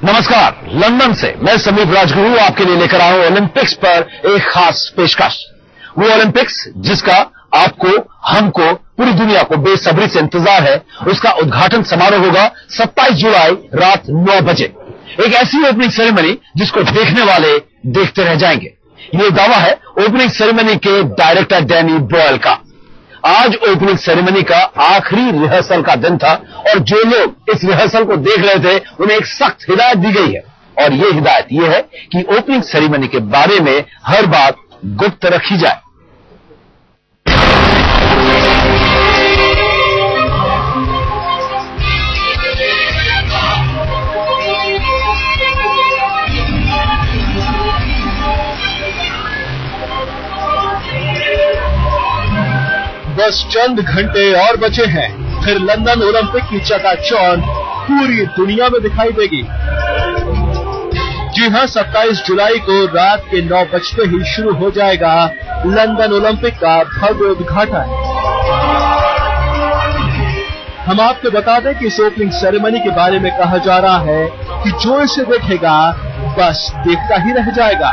नमस्कार, लंदन से मैं समीप राजगुरु आपके लिए लेकर आया हूं ओलंपिक्स पर एक खास पेशकश। वो ओलंपिक्स जिसका आपको, हमको, पूरी दुनिया को बेसब्री से इंतजार है, उसका उद्घाटन समारोह होगा 27 जुलाई रात 9 बजे। एक ऐसी ओपनिंग सेरेमनी जिसको देखने वाले देखते रह जाएंगे। ये दावा है ओपनिंग सेरेमनी के डायरेक्टर डैनी बॉयल का। आज ओपनिंग सेरेमनी का आखिरी रिहर्सल का दिन था और जो लोग इस रिहर्सल को देख रहे थे उन्हें एक सख्त हिदायत दी गई है और ये हिदायत ये है कि ओपनिंग सेरेमनी के बारे में हर बात गुप्त रखी जाए। बस चंद घंटे और बचे हैं, फिर लंदन ओलंपिक की चकाचौंध पूरी दुनिया में दिखाई देगी। जी हां, 27 जुलाई को रात के 9 बजते ही शुरू हो जाएगा लंदन ओलंपिक का भव्य उद्घाटन। हम आपको बता दें कि इस ओपनिंग सेरेमनी के बारे में कहा जा रहा है कि जो इसे देखेगा बस देखता ही रह जाएगा।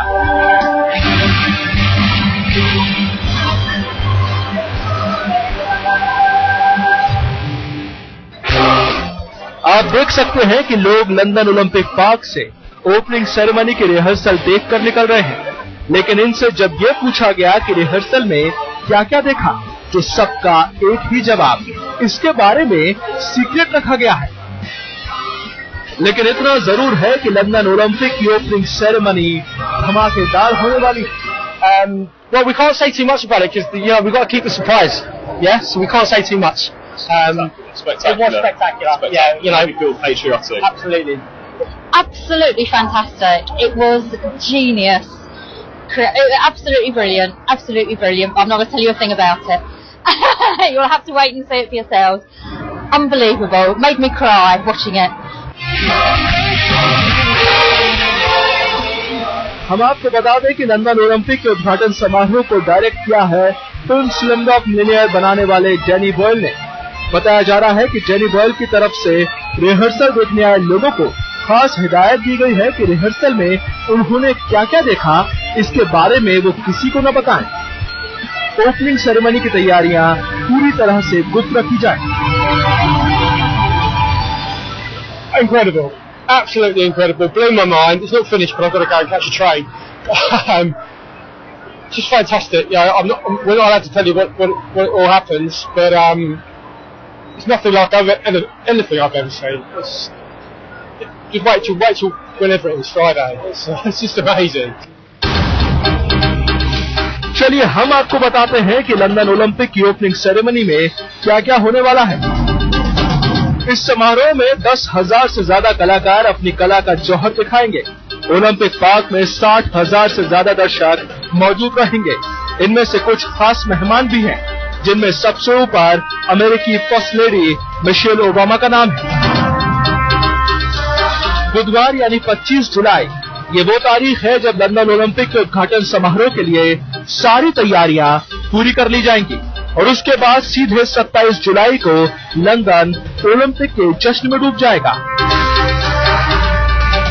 आप देख सकते हैं कि लोग लंदन ओलंपिक पार्क से ओपनिंग सेरेमनी की रिहर्सल देखकर निकल रहे हैं, लेकिन इनसे जब ये पूछा गया कि रिहर्सल में क्या क्या देखा, तो सबका एक ही जवाब, इसके बारे में सीक्रेट रखा गया है। लेकिन इतना जरूर है कि लंदन ओलंपिक की ओपनिंग सेरेमनी धमाकेदार होने वाली है। Well, we can't say too much about it because we've got to keep the surprise. Yeah, so we can't say too much. Spectacular. It was spectacular. Yeah, we feel patriotic. Absolutely. Absolutely fantastic. It was genius. Absolutely brilliant. Absolutely brilliant. I'm not going to tell you a thing about it. You'll have to wait and see it for yourselves. Unbelievable. Made me cry watching it. हम आपको बता दें कि London Olympic के उद्घाटन समारोह को direct किया है फिल्म स्लमडॉग मिलियनेयर बनाने वाले डैनी बॉयल ने। बताया जा रहा है कि डैनी बॉयल की तरफ से रिहर्सल देखने आए लोगों को खास हिदायत दी गई है कि रिहर्सल में उन्होंने क्या क्या देखा, इसके बारे में वो किसी को न बताएं। ओपनिंग सेरेमनी की तैयारियां पूरी तरह से गुप्त रखी जाए। Incredible. Absolutely incredible. Blew my mind. It's not finished, but I've got to go and catch a train. Just fantastic. Yeah, we're not allowed to tell you what all happens, but it's nothing like anything I've ever seen. Just wait till whenever it is, Friday. It's just amazing. चलिए हम आपको बताते हैं कि London Olympic की opening ceremony में क्या क्या होने वाला है। इस समारोह में 10,000 से ज्यादा कलाकार अपनी कला का जौहर दिखाएंगे। ओलंपिक पार्क में 60,000 से ज्यादा दर्शक मौजूद रहेंगे। इनमें से कुछ खास मेहमान भी हैं, जिनमें सबसे ऊपर अमेरिकी फर्स्ट लेडी मिशेल ओबामा का नाम है। बुधवार यानी 25 जुलाई ये वो तारीख है जब लंदन ओलंपिक के उद्घाटन समारोह के लिए सारी तैयारियां पूरी कर ली जाएंगी और उसके बाद सीधे 27 जुलाई को लंदन ओलंपिक के जश्न में डूब जाएगा।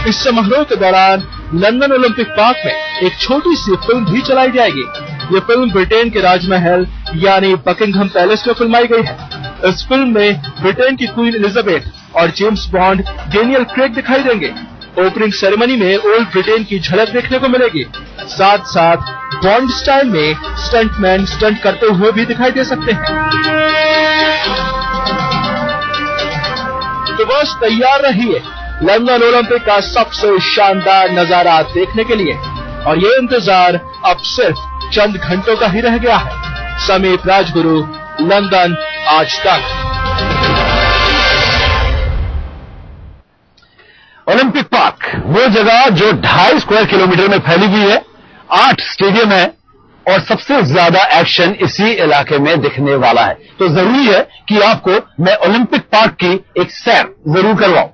इस समारोह के दौरान लंदन ओलंपिक पार्क में एक छोटी सी फिल्म भी चलाई जाएगी। ये फिल्म ब्रिटेन के राजमहल यानी बकिंघम पैलेस में फिल्माई गई है। इस फिल्म में ब्रिटेन की क्वीन एलिजाबेथ और जेम्स बॉन्ड डेनियल क्रेग दिखाई देंगे। ओपनिंग सेरेमनी में ओल्ड ब्रिटेन की झलक देखने को मिलेगी। साथ साथ बॉन्ड स्टाइल में स्टंटमैन स्टंट करते हुए भी दिखाई दे सकते हैं। तो बस तैयार रहिए लंदन ओलंपिक का सबसे शानदार नजारा देखने के लिए और ये इंतजार अब सिर्फ चंद घंटों का ही रह गया है। समीप राजगुरु, लंदन आज तक। ओलंपिक पार्क वो जगह जो 2.5 स्क्वायर किलोमीटर में फैली हुई है, 8 स्टेडियम है और सबसे ज्यादा एक्शन इसी इलाके में दिखने वाला है। तो जरूरी है कि आपको मैं ओलंपिक पार्क की एक सैर जरूर करवाऊं।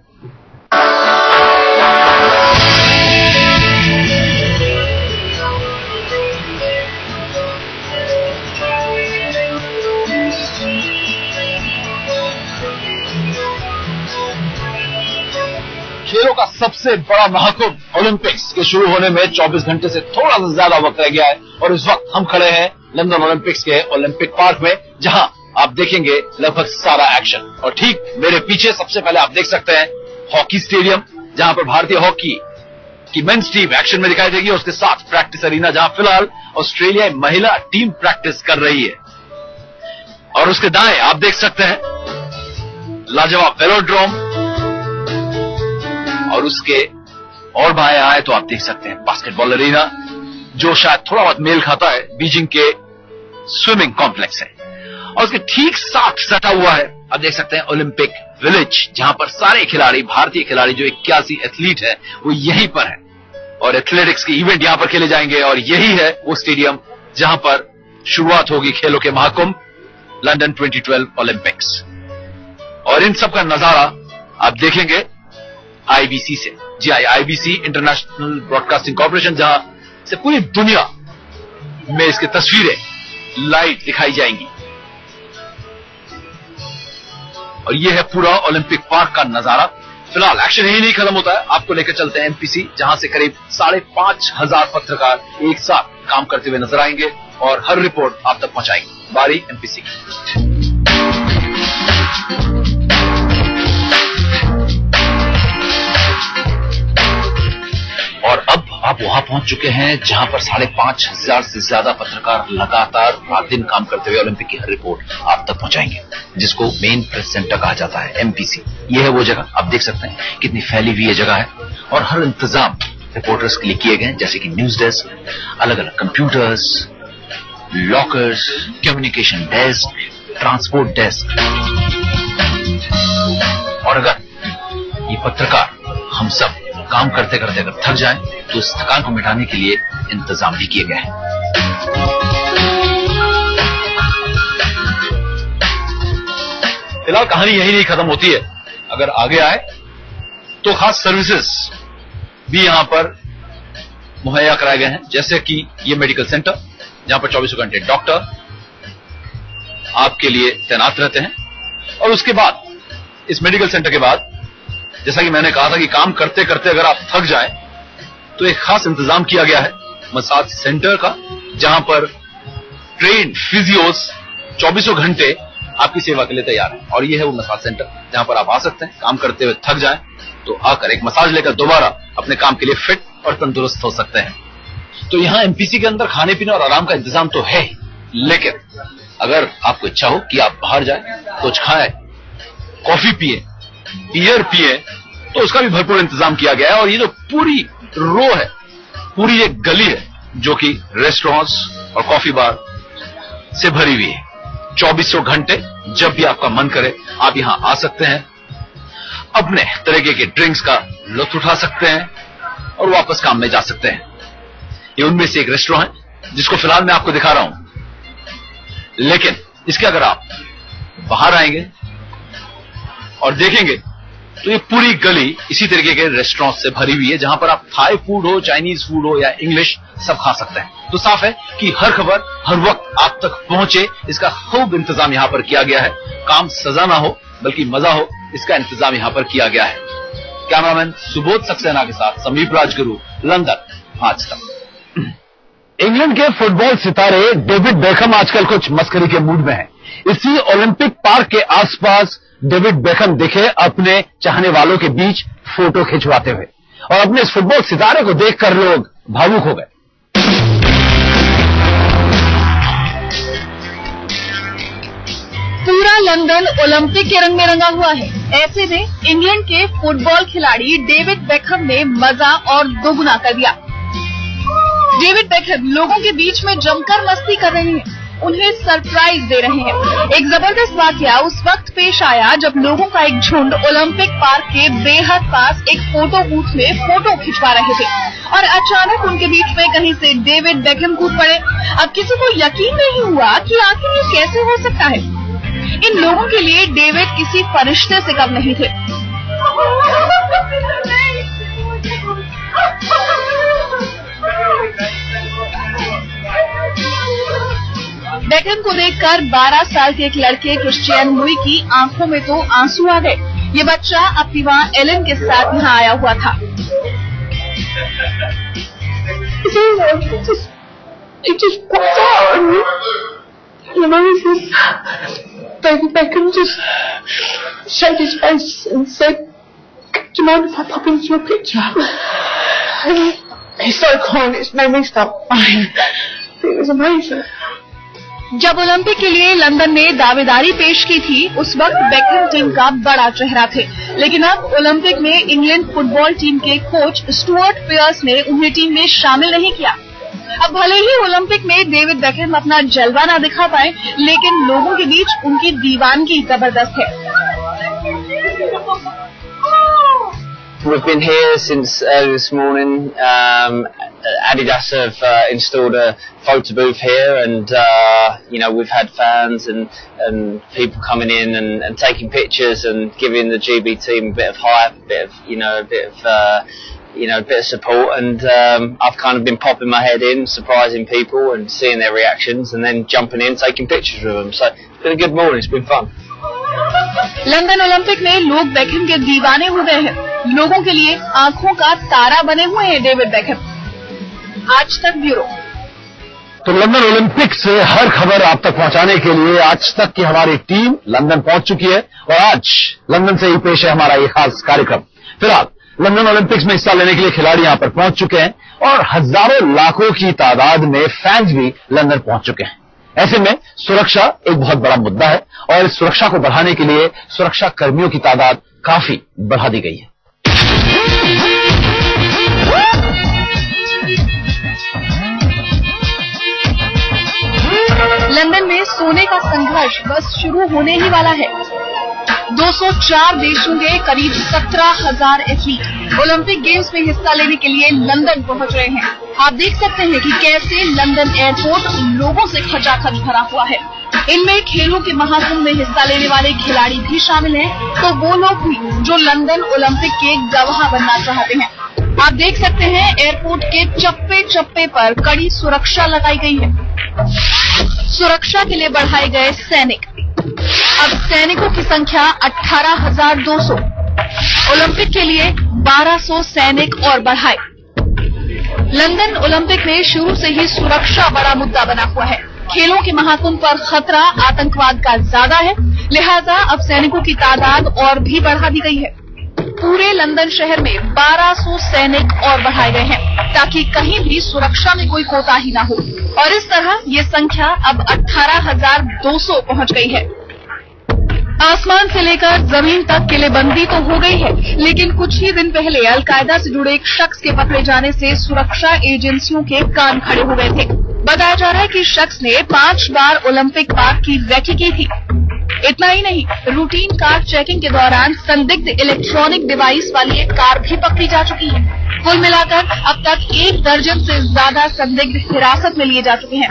खेलों का सबसे बड़ा महाकुंभ ओलंपिक्स के शुरू होने में 24 घंटे से थोड़ा सा ज्यादा वक्त रह गया है और इस वक्त हम खड़े हैं लंदन ओलंपिक्स के ओलंपिक पार्क में, जहां आप देखेंगे लगभग सारा एक्शन। और ठीक मेरे पीछे सबसे पहले आप देख सकते हैं हॉकी स्टेडियम, जहां पर भारतीय हॉकी की मेंस टीम एक्शन में दिखाई देगी, और उसके साथ प्रैक्टिस अरीना जहां फिलहाल ऑस्ट्रेलिया महिला टीम प्रैक्टिस कर रही है। और उसके दाएं आप देख सकते हैं लाजवाब वेलोड्रोम, और उसके और बाएं आए तो आप देख सकते हैं बास्केटबॉल अरीना, जो शायद थोड़ा बहुत मेल खाता है बीजिंग के स्विमिंग कॉम्प्लेक्स है। और उसके ठीक साथ सटा हुआ है आप देख सकते हैं ओलंपिक विलेज, जहां पर सारे खिलाड़ी, भारतीय खिलाड़ी जो 81 एथलीट है वो यहीं पर है, और एथलेटिक्स के इवेंट यहां पर खेले जाएंगे। और यही है वो स्टेडियम जहां पर शुरुआत होगी खेलों के महाकुंभ लंदन 2012 ओलंपिक्स। और इन सब का नजारा आप देखेंगे आईबीसी से, जी आईबीसी इंटरनेशनल ब्रॉडकास्टिंग कॉर्पोरेशन, जहां से पूरी दुनिया में इसकी तस्वीरें लाइव दिखाई जाएंगी। और यह है पूरा ओलंपिक पार्क का नजारा। फिलहाल एक्शन यही नहीं खत्म होता है, आपको लेकर चलते हैं एमपीसी, जहां से करीब 5,500 पत्रकार एक साथ काम करते हुए नजर आएंगे और हर रिपोर्ट आप तक पहुंचाएंगे। बारी एमपीसी की। और अब आप वहां पहुंच चुके हैं जहां पर 5,500 से ज्यादा पत्रकार लगातार रात दिन काम करते हुए ओलंपिक की हर रिपोर्ट आप तक पहुंचाएंगे, जिसको मेन प्रेस सेंटर कहा जाता है, एमपीसी। यह है वो जगह, आप देख सकते हैं कितनी फैली हुई ये जगह है, और हर इंतजाम रिपोर्टर्स के लिए किए गए, जैसे कि न्यूज डेस्क, अलग अलग computers, lockers, communication desk, transport desk. और अगर ये पत्रकार हम सब काम करते करते अगर थक जाएं तो इस थकान को मिटाने के लिए इंतजाम भी किए गए हैं। फिलहाल कहानी यही नहीं खत्म होती है, अगर आगे आए तो खास सर्विसेज भी यहां पर मुहैया कराए गए हैं, जैसे कि ये मेडिकल सेंटर जहां पर 24 घंटे डॉक्टर आपके लिए तैनात रहते हैं। और उसके बाद इस मेडिकल सेंटर के बाद, जैसा कि मैंने कहा था कि काम करते करते अगर आप थक जाएं तो एक खास इंतजाम किया गया है मसाज सेंटर का, जहां पर ट्रेन्ड फिजियोस 24 घंटे आपकी सेवा के लिए तैयार है। और यह है वो मसाज सेंटर जहां पर आप आ सकते हैं, काम करते हुए थक जाएं तो आकर एक मसाज लेकर दोबारा अपने काम के लिए फिट और तंदुरुस्त हो सकते हैं। तो यहां एमपीसी के अंदर खाने पीने और आराम का इंतजाम तो है ही, लेकिन अगर आपको इच्छा हो कि आप बाहर जाएं, कुछ खाएं, कॉफी पिए, बियर पिए, तो उसका भी भरपूर इंतजाम किया गया है। और ये जो पूरी रो है, पूरी एक गली है जो कि रेस्टोरेंट्स और कॉफी बार से भरी हुई है। 24 घंटे जब भी आपका मन करे आप यहां आ सकते हैं, अपने तरीके के ड्रिंक्स का लुत्फ उठा सकते हैं और वापस काम में जा सकते हैं। ये उनमें से एक रेस्टोरेंट है जिसको फिलहाल मैं आपको दिखा रहा हूं, लेकिन इसके अगर आप बाहर आएंगे और देखेंगे तो ये पूरी गली इसी तरीके के रेस्टोरेंट से भरी हुई है, जहां पर आप थाई फूड हो, चाइनीज फूड हो या इंग्लिश सब खा सकते हैं। तो साफ है कि हर खबर हर वक्त आप तक पहुंचे, इसका खूब इंतजाम यहां पर किया गया है। काम सजा ना हो बल्कि मजा हो, इसका इंतजाम यहां पर किया गया है। कैमरामैन सुबोध सक्सेना के साथ समीप राजगुरु, लंदन आज तक। इंग्लैंड के फुटबॉल सितारे डेविड बेकहम आजकल कुछ मस्करी के मूड में हैं। इसी ओलंपिक पार्क के आसपास डेविड बेकहम दिखे अपने चाहने वालों के बीच फोटो खिंचवाते हुए, और अपने इस फुटबॉल सितारे को देखकर लोग भावुक हो गए। पूरा लंदन ओलंपिक के रंग में रंगा हुआ है। ऐसे में इंग्लैंड के फुटबॉल खिलाड़ी डेविड बेकहम ने मजा और दोगुना कर दिया। डेविड बेकहम लोगों के बीच में जमकर मस्ती कर रहे हैं, उन्हें सरप्राइज दे रहे हैं। एक जबरदस्त वाकया उस वक्त पेश आया जब लोगों का एक झुंड ओलंपिक पार्क के बेहद पास एक फोटो बूथ में फोटो खिंचवा रहे थे, और अचानक उनके बीच में कहीं से डेविड बेकहम कूद पड़े। अब किसी को यकीन नहीं हुआ कि आखिर ये कैसे हो सकता है। इन लोगों के लिए डेविड किसी फरिश्ते से कम नहीं थे। बेकहम को देखकर 12 साल के एक लड़के क्रिश्चियन लुई की आंखों में तो आंसू आ गए। ये बच्चा अपनी मां एलन के साथ यहाँ आया हुआ था। It just popped out and David Beckham just showed his face and said, "Do you mind if I pop into your picture?" And he started crying. It made me start crying. It was amazing. जब Olympic के लिए London में दावेदारी पेश की थी, उस वक्त बेकहम टीम का बड़ा चेहरा थे, लेकिन अब ओलंपिक में इंग्लैंड फुटबॉल टीम के कोच स्टुअर्ट पियर्स ने उन्हें टीम में शामिल नहीं किया। अब भले ही ओलंपिक में डेविड बेकहम अपना जलवा ना दिखा पाए, लेकिन लोगों के बीच उनकी दीवानगी जबरदस्त है। We've been here since early this morning. Adidas have installed a photo booth here, and we've had fans and people coming in and taking pictures and giving the GB team a bit of hype, a bit of support. And I've kind of been popping my head in, surprising people and seeing their reactions, and then jumping in, taking pictures with them. So it's been a good morning. It's been fun. London Olympic में लोग Beckham के दीवाने हो गए हैं। लोगों के लिए आंखों का तारा बने हुए हैं डेविड बेकहम। आज तक ब्यूरो। तो लंदन ओलंपिक से हर खबर आप तक पहुंचाने के लिए आज तक की हमारी टीम लंदन पहुंच चुकी है, और आज लंदन से ही पेश है हमारा ये खास कार्यक्रम। फिलहाल लंदन ओलंपिक्स में हिस्सा लेने के लिए खिलाड़ी यहां पर पहुंच चुके हैं, और हजारों लाखों की तादाद में फैंस भी लंदन पहुंच चुके हैं। ऐसे में सुरक्षा एक बहुत बड़ा मुद्दा है, और इस सुरक्षा को बढ़ाने के लिए सुरक्षा कर्मियों की तादाद काफी बढ़ा दी गई है। लंदन में सोने का संघर्ष बस शुरू होने ही वाला है। 204 देशों के करीब 17,000 एथलीट ओलंपिक गेम्स में हिस्सा लेने के लिए लंदन पहुंच रहे हैं। आप देख सकते हैं कि कैसे लंदन एयरपोर्ट लोगों से खचाखच भरा हुआ है। इनमें खेलों के महाकुंभ में हिस्सा लेने वाले खिलाड़ी भी शामिल हैं, तो वो लोग भी जो लंदन ओलंपिक के गवाह बनना चाहते हैं। आप देख सकते हैं एयरपोर्ट के चप्पे चप्पे पर कड़ी सुरक्षा लगाई गई है। सुरक्षा के लिए बढ़ाए गए सैनिक। अब सैनिकों की संख्या 18,200। ओलंपिक के लिए 1,200 सैनिक और बढ़ाए। लंदन ओलंपिक में शुरू से ही सुरक्षा बड़ा मुद्दा बना हुआ है। खेलों के महाकुंभ पर खतरा आतंकवाद का ज्यादा है, लिहाजा अब सैनिकों की तादाद और भी बढ़ा दी गई है। पूरे लंदन शहर में 1,200 सैनिक और बढ़ाए गए हैं, ताकि कहीं भी सुरक्षा में कोई कोताही ना हो, और इस तरह ये संख्या अब 18,200 पहुंच गई है। आसमान से लेकर जमीन तक किलेबंदी तो हो गई है, लेकिन कुछ ही दिन पहले अलकायदा से जुड़े एक शख्स के पकड़े जाने से सुरक्षा एजेंसियों के कान खड़े हो गए थे। बताया जा रहा है कि शख्स ने 5 बार ओलंपिक पार्क की रेकी की थी। इतना ही नहीं, रूटीन कार चेकिंग के दौरान संदिग्ध इलेक्ट्रॉनिक डिवाइस वाली एक कार भी पकड़ी जा चुकी है। कुल मिलाकर अब तक 1 दर्जन से ज्यादा संदिग्ध हिरासत में लिए जा चुके हैं।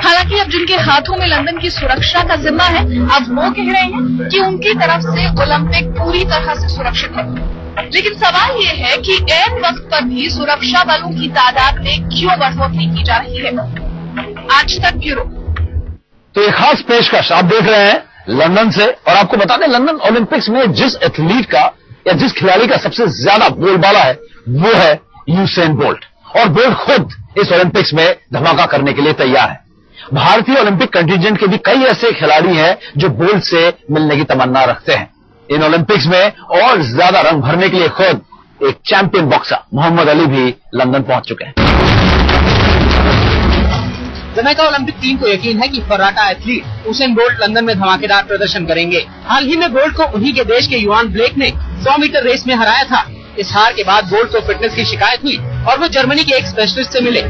हालांकि अब जिनके हाथों में लंदन की सुरक्षा का जिम्मा है, अब वो कह रहे हैं कि उनकी तरफ से ओलंपिक पूरी तरह से सुरक्षित है। लेकिन सवाल ये है कि ऐन वक्त पर भी सुरक्षा बलों की तादाद में क्यों बढ़ोतरी की जा रही है। आज तक ब्यूरो। तो ये खास पेशकश आप देख रहे हैं लंदन से, और आपको बता दें लंदन ओलंपिक्स में जिस एथलीट का या जिस खिलाड़ी का सबसे ज्यादा बोलबाला है वो है यूसेन बोल्ट, और बोल्ट खुद इस ओलंपिक्स में धमाका करने के लिए तैयार है। भारतीय ओलंपिक कंटिजेंट के भी कई ऐसे खिलाड़ी हैं जो बोल्ट से मिलने की तमन्ना रखते हैं। इन ओलंपिक्स में और ज्यादा रंग भरने के लिए खुद एक चैंपियन बॉक्सर मोहम्मद अली भी लंदन पहुंच चुके हैं। जमैका ओलंपिक टीम को यकीन है कि फर्राटा एथलीट उसेन बोल्ट लंदन में धमाकेदार प्रदर्शन करेंगे। हाल ही में बोल्ट को उन्हीं के देश के युआन ब्लेक ने 100 मीटर रेस में हराया था। इस हार के बाद बोल्ट को फिटनेस की शिकायत हुई और वो जर्मनी के एक स्पेशलिस्ट से मिले।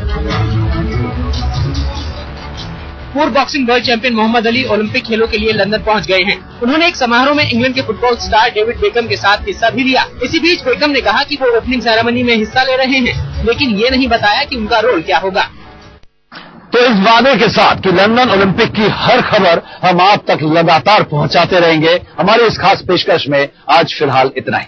पूर्व boxing world champion Muhammad Ali Olympic खेलों के लिए लंदन पहुंच गए हैं। उन्होंने एक समारोह में इंग्लैंड के फुटबॉल स्टार डेविड बेकहम के साथ हिस्सा भी लिया। इसी बीच बेकहम ने कहा कि वो ओपनिंग सेरेमनी में हिस्सा ले रहे हैं, लेकिन ये नहीं बताया कि उनका रोल क्या होगा। तो इस वादे के साथ कि लंदन ओलंपिक की हर खबर हम आप तक लगातार पहुंचाते रहेंगे, हमारी इस खास पेशकश में आज फिलहाल इतना ही।